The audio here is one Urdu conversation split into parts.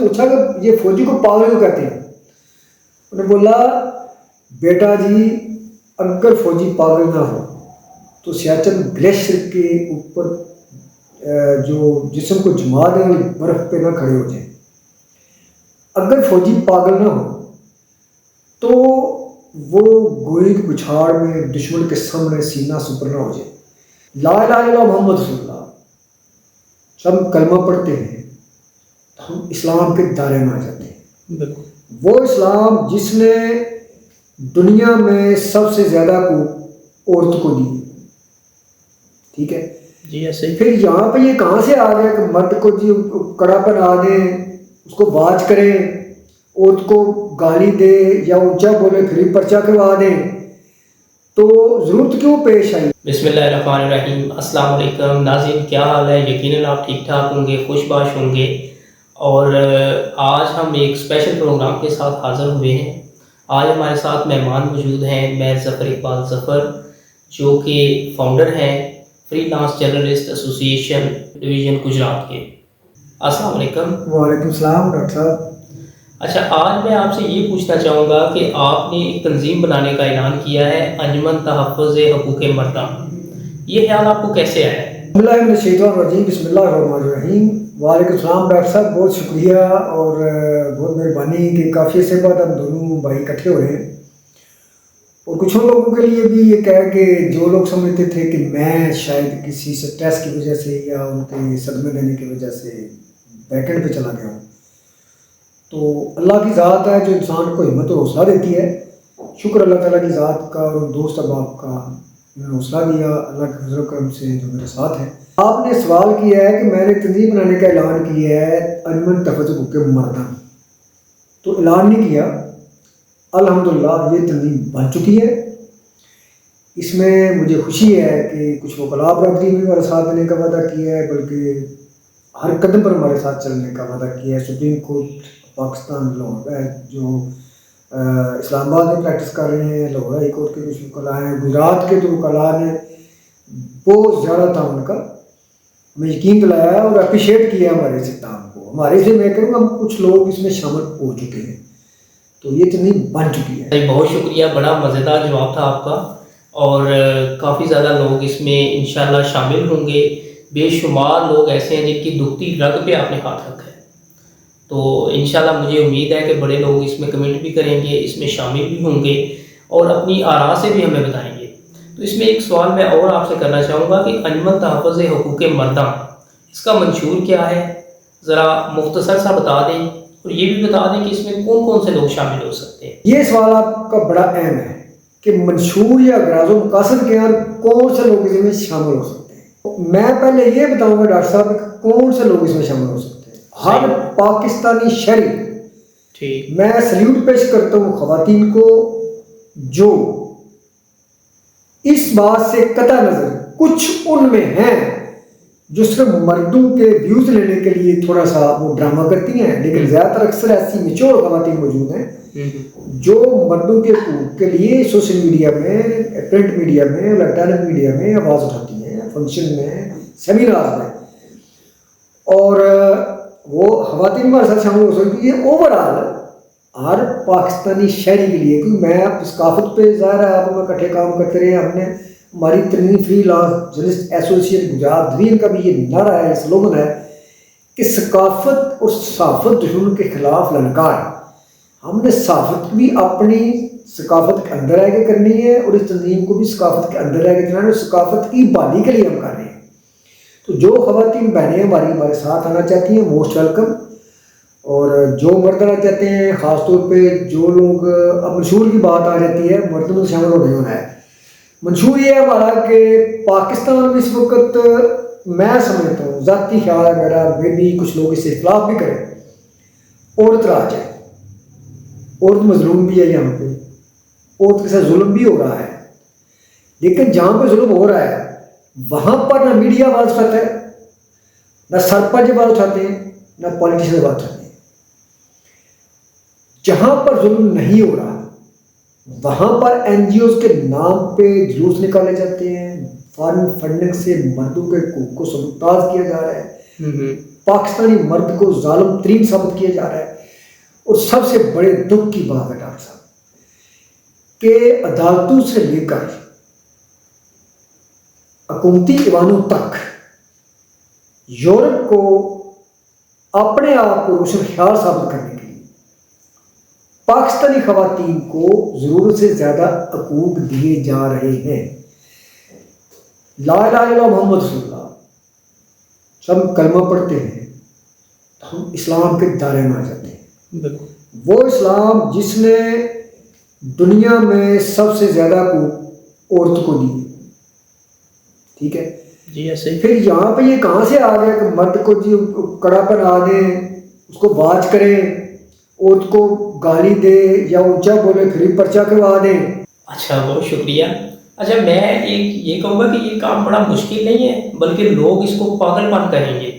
پوچھا کہ یہ فوجی کو پاگل کیوں کہتے ہیں؟ انہوں نے بولا بیٹا جی اگر فوجی پاگل نہ ہو تو سیاچن گلیشیئر کے اوپر جو جسم کو جما دیں اور برف پہ نہ کھڑے ہو جائیں. اگر فوجی پاگل نہ ہو تو وہ گولی کی بچھاڑ میں دشمن کے سامنے سینہ سپر نہ ہو جائے. لا الہ الا اللہ محمد رسول اللہ سب کلمہ پڑھتے ہیں تو ہم اسلام کے دائرے میں آ جاتے ہیں. وہ اسلام جس نے دنیا میں سب سے زیادہ کو عورت کو دی. ٹھیک ہے جی ایسے پھر یہاں پہ یہ کہاں سے آ گیا کہ مرد کو جی کڑا پہنا دیں, اس کو باز کریں, عورت کو گالی دے یا اونچا بولے پھر پرچہ کروا دیں, تو ضرورت کیوں پیش آئی؟ بسم اللہ الرحمن الرحیم. السلام علیکم ناظرین, کیا حال ہے؟ یقیناً آپ ٹھیک ٹھاک ہوں گے, خوش باش ہوں گے. اور آج ہم ایک اسپیشل پروگرام کے ساتھ حاضر ہوئے ہیں. آج ہمارے ساتھ مہمان موجود ہیں میر ظفر اقبال ظفر, جو کہ فاؤنڈر ہیں فری لانس جرنلسٹ ایسوسی ایشن ڈویژن گجرات کے. السلام علیکم. وعلیکم السلام ڈاکٹر صاحب. اچھا, آج میں آپ سے یہ پوچھنا چاہوں گا کہ آپ نے ایک تنظیم بنانے کا اعلان کیا ہے, انجمن تحفظ حقوق مرداں. یہ خیال آپ کو کیسے آیا؟ بسم اللہ من الشیطان الرجیم, بسم اللہ الرحمن الرحیم. وعلیکم السلام ڈاکٹر صاحب, بہت شکریہ اور بہت مہربانی کہ کافی عرصے بعد ہم دونوں بھائی اکٹھے ہو رہے ہیں. اور کچھ لوگوں کے لیے بھی یہ کہہ کہ جو لوگ سمجھتے تھے کہ میں شاید کسی سٹریس کی وجہ سے یا ان کے صدمے دینے کی وجہ سے بیکنڈ پہ چلا گیا ہوں, تو اللہ کی ذات ہے جو انسان کو ہمت اور حوصلہ دیتی ہے. شکر اللہ تعالیٰ کی ذات کا اور دوست احباب کا, میں نے حوصلہ دیا اللہ کے فضل و کرم سے جو میرے ساتھ ہیں. آپ نے سوال کیا ہے کہ میں نے تنظیم بنانے کا اعلان کیا ہے انجمن تحفظ حقوق مرداں, تو اعلان نہیں کیا. الحمدللہ یہ تنظیم بن چکی ہے. اس میں مجھے خوشی ہے کہ کچھ وکلاء برادری بھی ہمارے ساتھ دینے کا وعدہ کیا ہے, بلکہ ہر قدم پر ہمارے ساتھ چلنے کا وعدہ کیا ہے. سپریم کورٹ پاکستان لاہور جو اسلام آباد میں پریکٹس کر رہے ہیں, لاہور ہائی کورٹ کے کچھ وکلاء ہیں, گجرات کے تو وکلاء نے بہت زیادہ تعاون کا ہمیں یقین دلایا ہے اور اپریشیٹ کیا ہمارے اس اقدام کو. ہمارے سے میں کہوں گا کچھ لوگ اس میں شامل ہو چکے ہیں, تو یہ تنظیم بن چکی ہے. بہت شکریہ, بڑا مزیدار جواب تھا آپ کا, اور کافی زیادہ لوگ اس میں انشاءاللہ شامل ہوں گے. بے شمار لوگ ایسے ہیں جن کی دکھتی رگ پہ آپ نے ہاتھ رکھا ہے, تو انشاءاللہ مجھے امید ہے کہ بڑے لوگ اس میں کمنٹ بھی کریں گے, اس میں شامل بھی ہوں گے اور اپنی آراء سے بھی ہمیں بتائیں گے. تو اس میں ایک سوال میں اور آپ سے کرنا چاہوں گا کہ انجمن تحفظ حقوق مرداں اس کا منشور کیا ہے, ذرا مختصر سا بتا دیں, اور یہ بھی بتا دیں کہ اس میں کون کون سے لوگ شامل ہو سکتے ہیں. یہ سوال آپ کا بڑا اہم ہے کہ منشور یا اغراض و مقاصد کے اندر کون سے لوگ اس میں شامل ہو سکتے ہیں. میں پہلے یہ بتاؤں گا ڈاکٹر صاحب کہ کون سے لوگ اس میں شامل ہو سکتے ہیں. ہر پاکستانی شہری, ٹھیک, میں سلیوٹ پیش کرتا ہوں خواتین کو جو اس بات سے قطع نظر کچھ ان میں ہیں جو صرف مردوں کے ویوز لینے کے لیے تھوڑا سا وہ ڈرامہ کرتی ہیں, لیکن زیادہ تر اکثر ایسی میچور خواتین موجود ہیں جو مردوں کے حقوق کے لیے سوشل میڈیا میں, پرنٹ میڈیا میں, الیکٹرانک میڈیا میں آواز اٹھاتی ہیں, فنکشن میں, سیمینار میں, اور وہ خواتین ہمارے ساتھ شامل ہو سکتی ہے. اوور آل ہر پاکستانی شہری کے لیے, کیونکہ میں ثقافت پہ ظاہر ہے آپ میں کٹھے کام کرتے رہے. ہم نے ہماری تنظیم فری لانس جرنلسٹ ایسوسی گجرات ڈویژن کا بھی یہ نعرہ ہے, سلوگن ہے کہ ثقافت اور صحافت دشمن کے خلاف للکار. ہم نے صحافت بھی اپنی ثقافت کے اندر رہ کے کرنی ہے اور اس تنظیم کو بھی ثقافت کے اندر رہ کے چلانا ہے, اور ثقافت کی بحالی کے لیے ہم کر رہے ہیں. تو جو خواتین بہنیں ہمارے ساتھ آنا چاہتی ہیں موسٹ ویلکم, اور جو مرد آنا چاہتے ہیں خاص طور پہ جو لوگ, اب منشور کی بات آ جاتی ہے, مردوں میں شامل نہیں ہونا ہے. منشور یہ ہے ہمارا کہ پاکستان میں اس وقت میں سمجھتا ہوں, ذاتی خیال ہے میرا, میں بھی کچھ لوگ اس سے اختلاف بھی کریں, عورت راج ہے, عورت مظلوم بھی ہے. یہاں پہ عورت کے ساتھ ظلم بھی ہو رہا ہے, لیکن جہاں پہ ظلم ہو رہا ہے وہاں پر نہ میڈیا آواز اٹھاتا ہے, نہ سرپنچ آواز اٹھاتے ہیں, نہ پالیٹیشین آواز اٹھاتے ہیں. جہاں پر ظلم نہیں ہو رہا وہاں پر این جی اوز کے نام پہ جلوس نکالے جاتے ہیں, فارن فنڈنگ سے مردوں کے حقوق کو سبکتاز کیا جا رہا ہے. پاکستانی مرد کو ظالم ترین ثابت کیا جا رہا ہے. اور سب سے بڑے دکھ کی بات ہے ڈاکٹر صاحب کہ عدالتوں سے لے کر حکومتی ایوانوں تک یورپ کو اپنے آپ کو روشن خیال ثابت کرنے کے لیے پاکستانی خواتین کو ضرورت سے زیادہ حقوق دیے جا رہے ہیں. لا الہ الا اللہ محمد رسول اللہ سب کلمہ پڑھتے ہیں تو ہم اسلام کے دائرے میں آ جاتے ہیں. وہ اسلام جس نے دنیا میں سب سے زیادہ حقوق عورت کو دی. ٹھیک ہے جی ایسے. پھر یہاں پہ یہ کہاں سے آ گیا کہ مرد کو جی کڑا بنا دیں, اس کو باز کریں, عورت کو گالی دے یا اونچا بولے پھر پرچہ کروا دیں. اچھا بہت شکریہ. اچھا میں یہ کہوں گا کہ یہ کام بڑا مشکل نہیں ہے بلکہ لوگ اس کو پاگل پن کہیں گے.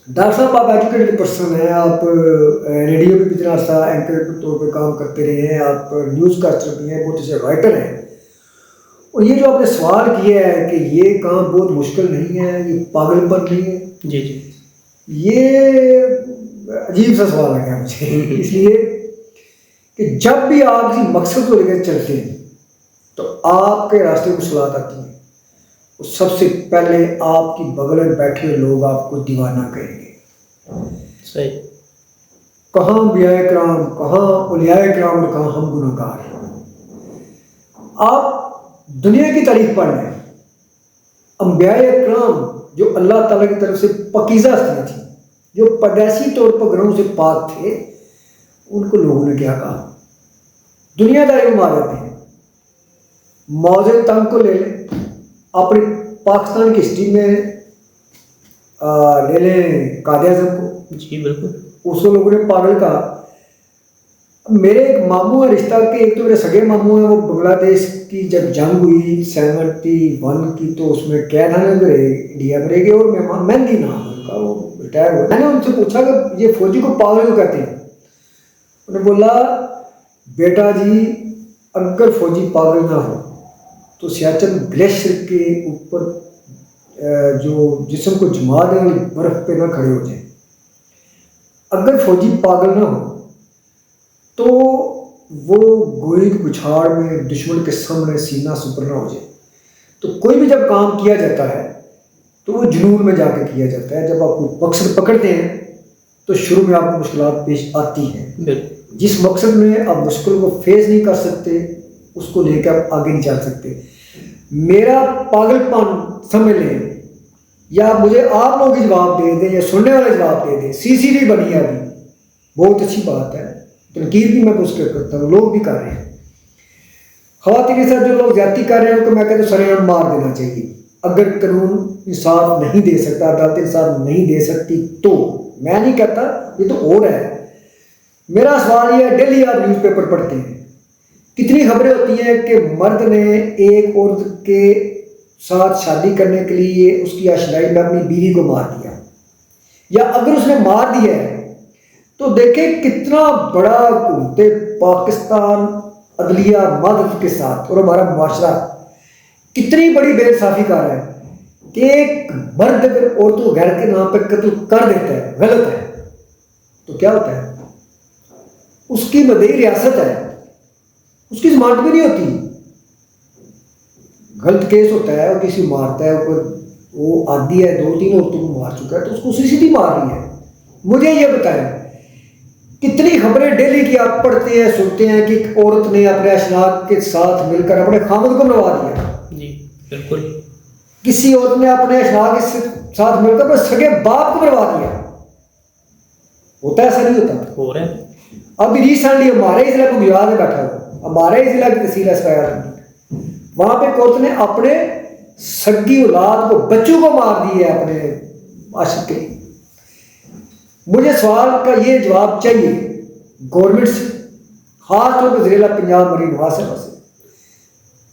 ڈاکٹر صاحب آپ ایجوکیٹڈ پرسن ہیں, آپ ریڈیو پہ اتنا عرصہ اینکر کے طور پہ کام کرتے رہے ہیں, آپ نیوز کاسٹر بھی ہیں, بہت اچھے رائٹر ہیں. اور یہ جو آپ نے سوال کیا ہے کہ یہ کام بہت مشکل نہیں ہے, یہ پاگل پن نہیں ہے, جی جی یہ عجیب سا سوال آ گیا مجھے. اس لیے کہ جب بھی آپ کسی مقصد کو لے کر چلتے ہیں تو آپ کے راستے کو سلاد آتی ہے. سب سے پہلے آپ کی بغل میں بیٹھے ہوئے لوگ آپ کو دیوانہ کہیں گے. صحیح. کہاں انبیاء کرام, کہاں اولیاء کرام اور کہاں ہم گناہ گار ہیں. آپ دنیا کی تاریخ پڑھ لیں, انبیاء کرام جو اللہ تعالیٰ کی طرف سے پاکیزہ ہستیاں تھیں, جو پیدائشی طور پر گناہوں سے پاک تھے, ان کو لوگوں نے کیا کہا؟ دنیا داری میں مار دیتے ہیں. معاذ تنگ کو لے لیں, اپنی پاکستان کی ہسٹری میں لے لیں قائد اعظم کو. جی بالکل. اس کو لوگوں نے پاگل کہا. میرے ایک ماموں ہے رشتہ کے, ایک تو میرے سگے ماموں ہیں, وہ بنگلہ دیش کی جب جنگ ہوئی 71 کی تو اس میں قید خانے میں رہے, انڈیا میں رہ گئے, اور مہندی نام ان کا, وہ ریٹائر ہوا. میں نے ان سے پوچھا کہ یہ فوجی کو پاگل کیوں کہتے ہیں؟ انہوں نے بولا بیٹا جی اگر فوجی پاگل نہ ہو تو سیاچن گلیشیئر کے اوپر جو جسم کو جما دیں اور برف پہ نہ کھڑے ہو جائیں. اگر فوجی پاگل نہ ہو تو وہ گولی کی بچھاڑ میں دشمن کے سامنے سینہ سپر نہ ہو جائے. تو کوئی بھی جب کام کیا جاتا ہے تو وہ جنون میں جا کے کیا جاتا ہے. جب آپ کو مقصد پکڑتے ہیں تو شروع میں آپ کو مشکلات پیش آتی ہیں. جس مقصد میں آپ مشکل کو فیس نہیں کر سکتے اس کو لے کے آپ آگے نہیں چل سکتے. میرا پاگل پن سمجھ لیں یا مجھے آپ لوگ جواب دے دیں یا سننے والے جواب دے دیں. سی سی ٹی بنی ہے ابھی, بہت اچھی بات ہے, تنقید بھی میں اس کے کرتا ہوں, لوگ بھی کر رہے ہیں. خواتین کے ساتھ جو لوگ زیادتی کر رہے ہیں ان کو میں کہتا ہوں سرے عام مار دینا چاہیے. اگر قانون انصاف نہیں دے سکتا, عدالت انصاف نہیں دے سکتی تو میں نہیں کہتا, یہ تو اور ہے. میرا سوال یہ ہے, ڈیلی آپ نیوز پیپر پڑھتے ہیں, کتنی خبریں ہوتی ہیں کہ مرد نے ایک عورت کے ساتھ شادی کرنے کے لیے اس کی اشدائی میں اپنی بیوی کو مار دیا, یا اگر اس نے مار دیا ہے تو دیکھیں کتنا بڑا حکومت پاکستان عدلیہ مدد کے ساتھ اور ہمارا معاشرہ کتنی بڑی بے انصافی کر رہا ہے کہ ایک مرد اگر عورتوں کو غیرت کے نام پہ قتل کر دیتا ہے, غلط ہے, تو کیا ہوتا ہے؟ اس کی مدعی ریاست ہے, اس کی ضمانت بھی نہیں ہوتی. غلط کیس ہوتا ہے اور کسی مارتا ہے, وہ عادی ہے 2-3 عورتوں کو مار چکا ہے تو اس کو سی سی ٹی مار رہی ہے. مجھے یہ بتائیں کتنی خبریں ڈیلی کی آپ پڑھتے ہیں سنتے ہیں کہ ایک عورت نے اپنے اشناک کے ساتھ مل کر اپنے خامد کو مروا دیا. جی بالکل. کسی عورت نے اپنے اشناک کے ساتھ مل کر اپنے سگے باپ کو مروا دیا. ہوتا ہے ایسا نہیں ہوتا؟ ہو رہا ہے. ابھی ریسنٹلی ہمارے ضلع کو گجرات میں بیٹھا ہوا, ہمارے ضلع کی تحصیل ہے, وہاں پہ عورت نے اپنے سگی اولاد کو, بچوں کو مار دی ہے اپنے عاشق کے. مجھے سوال کا یہ جواب چاہیے گورنمنٹ سے, خاص طور پہ ضلع پنجاب مرین نواز صاحب سے,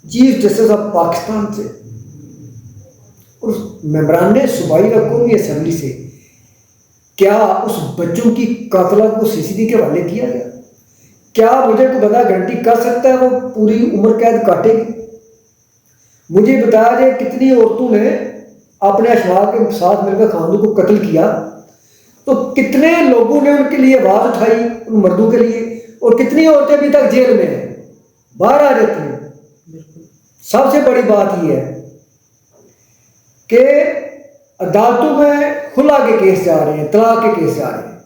چیف جسٹس آف پاکستان سے اور ممبران صوبائی و قومی اسمبلی سے. کیا اس بچوں کی قاتلہ کو سی سی ٹی کے حوالے کیا گیا؟ کیا مجھے کوئی بتا گارنٹی کر سکتا ہے وہ پوری عمر قید کاٹے گی؟ مجھے بتایا جائے کتنی عورتوں نے اپنے اشواق کے ساتھ مل کر خاندوں کو قتل کیا, تو کتنے لوگوں نے ان کے لیے آواز اٹھائی ان مردوں کے لیے, اور کتنی عورتیں ابھی تک جیل میں ہیں, باہر آ جاتی ہیں. سب سے بڑی بات یہ ہے کہ عدالتوں میں خلا کے کیس جا رہے ہیں, طلاق کے کیس جا رہے ہیں.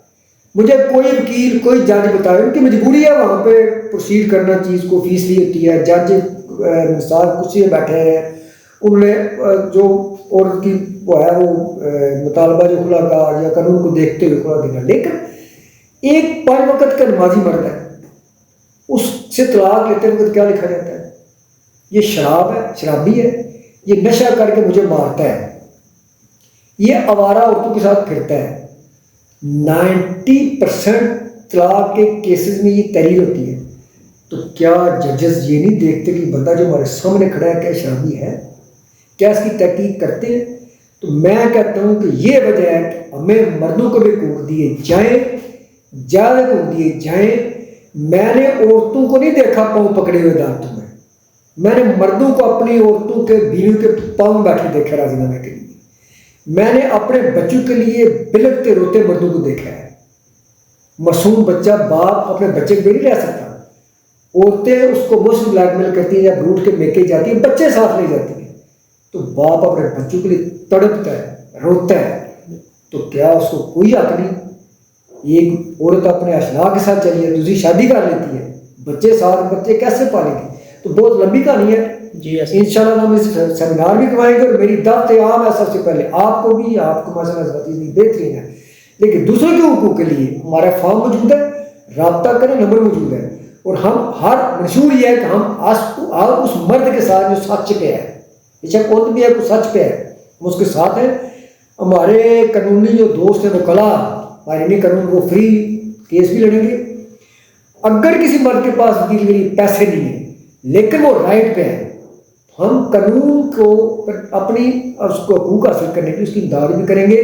مجھے کوئی وکیل کوئی جج بتائے, ان کی مجبوری ہے وہاں پہ پروسیڈ کرنا, چیز کو فیس لی ہوتی ہے. جج مثال کرسی میں بیٹھے ہیں, انہوں نے جو عورت کی وہ ہے وہ مطالبہ جو خلا کا یا قانون کو دیکھتے ہوئے خلا دینا, لیکن ایک 5 وقت کا نمازی مرد ہے, اس سے طلاق لیتے وقت کیا لکھا جاتا ہے؟ یہ شراب ہے, شرابی ہے, یہ نشہ کر کے مجھے مارتا ہے, یہ آوارہ عورتوں کے ساتھ پھرتا ہے. 90% طلاق کے کیسز میں یہ تحریر ہوتی ہے. تو کیا ججز یہ نہیں دیکھتے کہ بندہ جو ہمارے سامنے کھڑا ہے کیا شرابی ہے؟ کیا اس کی تحقیق کرتے ہیں؟ تو میں کہتا ہوں کہ یہ وجہ ہے کہ ہمیں مردوں کو بھی حقوق دیے جائیں, زیادہ حقوق دیے جائیں. میں نے عورتوں کو نہیں دیکھا پاؤں پکڑے ہوئے عدالتوں میں, میں نے مردوں کو اپنی عورتوں کے بیویوں کے پاؤں بیٹھے دیکھا راضی نامے کے لیے. میں نے اپنے بچوں کے لیے بلکتے روتے مردوں کو دیکھا ہے. معصوم بچہ باپ اپنے بچے کو نہیں رہ سکتا, عورتیں اس کو مفت بلیک میل کرتی ہیں یا بروٹ کے میکے جاتی ہیں, بچے ساتھ لے جاتی ہیں, تو باپ اپنے بچوں کے لیے تڑپتا ہے, روتا ہے. تو کیا اس کو کوئی حق نہیں؟ ایک عورت اپنے اشنا کے ساتھ چلی ہے, دوسری شادی کر لیتی ہے, بچے ساتھ, بچے کیسے پالے گی؟ تو بہت لمبی کہانی ہے. جی انشاءاللہ ہم اس سیمینار بھی کروائیں گے, اور میری دعوت عام ہے سب سے پہلے آپ کو بھی, آپ کو مسئلہ ذاتی بہترین ہے, لیکن دوسروں کے حقوق کے لیے ہمارا فارم موجود ہے, رابطہ کریں, نمبر موجود ہے. اور ہم ہر منشور یہ ہے کہ ہم آپ اس مرد کے ساتھ جو سچ پہ ہے, بے شک عورت بھی ہے کوئی سچ پہ ہے, ہم اس کے ساتھ ہیں. ہمارے قانونی جو دوست ہیں وکلا ہمارے قانون وہ فری کیس بھی لڑیں گے. اگر کسی مرد کے پاس وکیل کے لیے پیسے نہیں ہیں لیکن وہ رائٹ پہ ہے, ہم قانون کو اپنی اس کو حقوق حاصل کرنے کی اس کی امداد بھی کریں گے,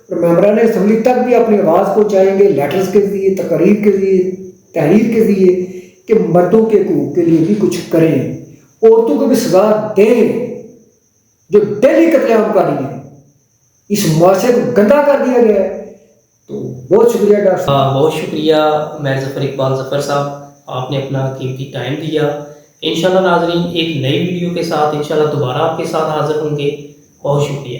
اور ممبران اسمبلی تک بھی اپنی آواز پہنچائیں گے, لیٹرز کے ذریعے, تقاریر کے ذریعے, تحریر کے ذریعے, کہ مردوں کے حقوق کے لیے بھی کچھ کریں, عورتوں کو بھی سزا دیں جو ڈیلی قتل عام کا نہیں ہے. اس معاشرے کو گندا کر دیا گیا ہے. تو بہت شکریہ ڈاکٹر صاحب. بہت شکریہ میر ظفر اقبال ظفر صاحب, آپ نے اپنا قیمتی ٹائم دیا. انشاءاللہ ناظرین ایک نئی ویڈیو کے ساتھ انشاءاللہ دوبارہ آپ کے ساتھ حاضر ہوں گے. بہت شکریہ.